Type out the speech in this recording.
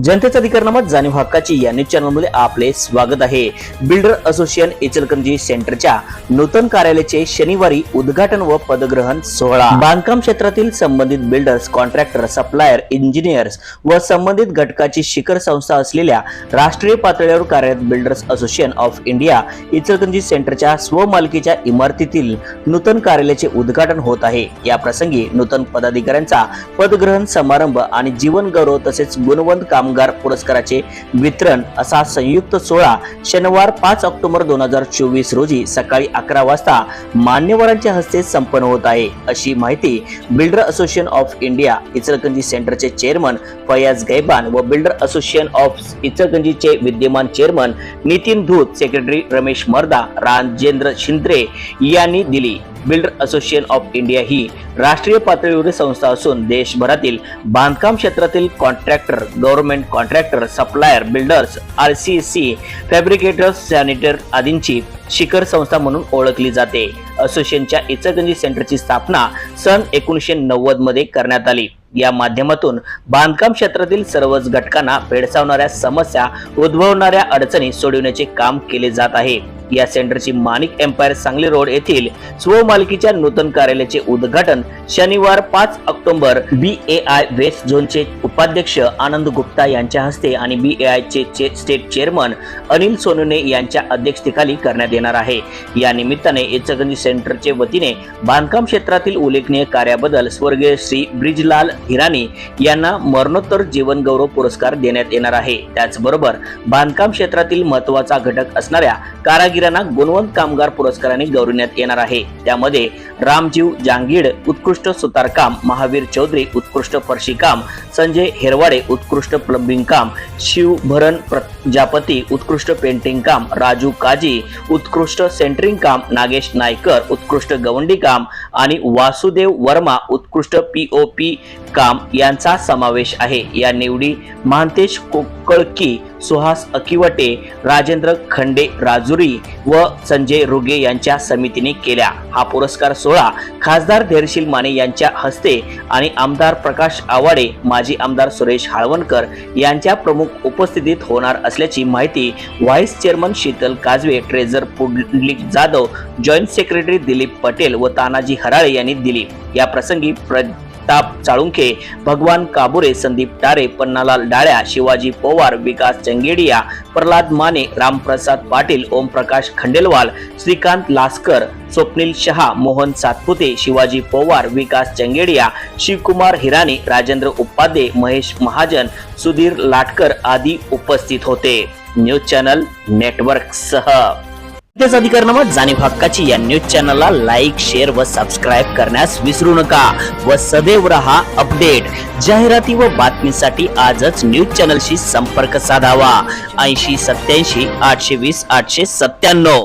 जनतेचा अधिकारनामा जाणीव हक्काची या न्यूज चॅनलमध्ये आपले स्वागत आहे। बिल्डर असोसिएशन इचलकरंजी सेंटरच्या नूतन कार्यालयाचे शनिवारी उद्घाटन व पदग्रहण सोहळा। बांधकाम क्षेत्रातील संबंधित बिल्डर्स, कॉन्ट्रॅक्टर, सप्लायर, इंजिनियर्स व संबंधित घटकाची शिखर संस्था असलेल्या राष्ट्रीय पातळीवर कार्यरत builders association of India Ichalkaranji सेंटरच्या स्वमालकीच्या इमारतीतील नूतन कार्यालयाचे उद्घाटन होत आहे। या प्रसंगी नूतन पदाधिकाऱ्यांचा पदग्रहण समारंभ आणि जीवन गौरव तसेच गुणवंत कामगार पुरस्काराचे वितरण असा संयुक्त सोहळा शनिवार 5 ऑक्टोबर 2024 रोजी सकाळी 11 वाजता मान्यवरांच्या हस्ते संपन्न होत आहे, अशी माहिती builder association of India Ichalkaranji सेंटरचे चेअरमन फयाज गैबान व बिल्डर असोसिएशन ऑफ इचलकरंजीचे विद्यमान चेअरमन नितीन धूत, सेक्रेटरी रमेश मर्दा, राजेंद्र शिंद्रे यांनी दिली। बिल्डर असोसिएशन ऑफ इंडिया ही राष्ट्रीय पातळीवरील संस्था असून देशभरातील बांधकाम क्षेत्रातील contractor, government contractor, supplier, builders, RCC, fabricators, सॅनिटर आदींची शिखर संस्था म्हणून ओळखली जाते। असोसिएशनच्या इचलकरंजी सेंटरची स्थापना सन 1990 मध्ये करण्यात आली। या माध्यमातून बांधकाम क्षेत्रातील सर्वच घटकांना भेडसावणाऱ्या समस्या, उद्भवणाऱ्या अडचणी सोडवण्याचे काम केले जात आहे। या सेंटरची माणिक एम्पायर सांगली रोड येथील स्वमालकीच्या नूतन कार्यालयाचे उद्घाटन शनिवार 5 ऑक्टोबर BAI वेस्ट झोनचे उपाध्यक्ष आनंद गुप्ता यांच्या हस्ते आणि BAI चे स्टेट चेअरमन अनिल सोनवणे यांच्या अध्यक्षतेखाली करण्यात येणार आहे। या निमित्ताने इचलकरंजी सेंटरचे वतीने बांधकाम क्षेत्रातील उल्लेखनीय कार्याबद्दल स्वर्गीय श्री ब्रिजलाल हिरानी यांना मरणोत्तर जीवन गौरव पुरस्कार देण्यात येणार आहे। त्याचबरोबर बांधकाम क्षेत्रातील महत्त्वाचा घटक असणाऱ्या कारागिरांना गुणवंत कामगार पुरस्काराने गौरवण्यात येणार आहे। त्यामध्ये रामजीव जांगीड उत्कृष्ट सुतारकाम, महावीर चौधरी उत्कृष्ट फरशीकाम, संजय हेरवाडे उत्कृष्ट प्लंबिंग काम, शिवभरण प्रजापती उत्कृष्ट पेंटिंग काम, राजू काजी उत्कृष्ट सेंटरिंग काम, नागेश नायकर उत्कृष्ट गवंडी काम आणि वासुदेव वर्मा उत्कृष्ट POP काम यांचा समावेश आहे। या निवडी महांतेश कोकळकी, सुहास अकिवटे, राजेंद्र खंडे राजुरी व संजय रुगे यांच्या समितीने केल्या। हा पुरस्कार सोहळा खासदार धैर्यशील माने यांच्या हस्ते आणि आमदार प्रकाश आवाडे, माजी आमदार सुरेश हाळवणकर यांच्या प्रमुख उपस्थितीत होणार असल्याची माहिती vice chairman Sheetal Kajwe, treasurer Pundlik Jadhav, joint secretary Dilip Patel व तानाजी हराळे यांनी दिली। या प्रसंगी प्रताप चाळुंखे, भगवान काबुरे, संदीप टारे, पन्नालाल डाळ्या, शिवाजी पवार, विकास चंगेडिया, प्रल्हाद माने, रामप्रसाद पाटील, ओमप्रकाश खंडेलवाल, श्रीकांत लास्कर, स्वप्नील शहा, मोहन सातपुते, शिवाजी पवार, विकास चंगेडिया, शिवकुमार हिरानी, राजेंद्र उपाध्ये, महेश महाजन, सुधीर लाटकर आदी उपस्थित होते। न्यूज चॅनल नेटवर्क सह जनतेचा अधिकारनामा जाणीव हक्काची या न्यूज चॅनलला लाईक, शेअर व सबस्क्राईब करण्यास विसरू नका व सदैव रहा अपडेट। जाहिराती व बातमीसाठी आजच न्यूज चॅनलशी संपर्क साधावा। 80 87 820 897।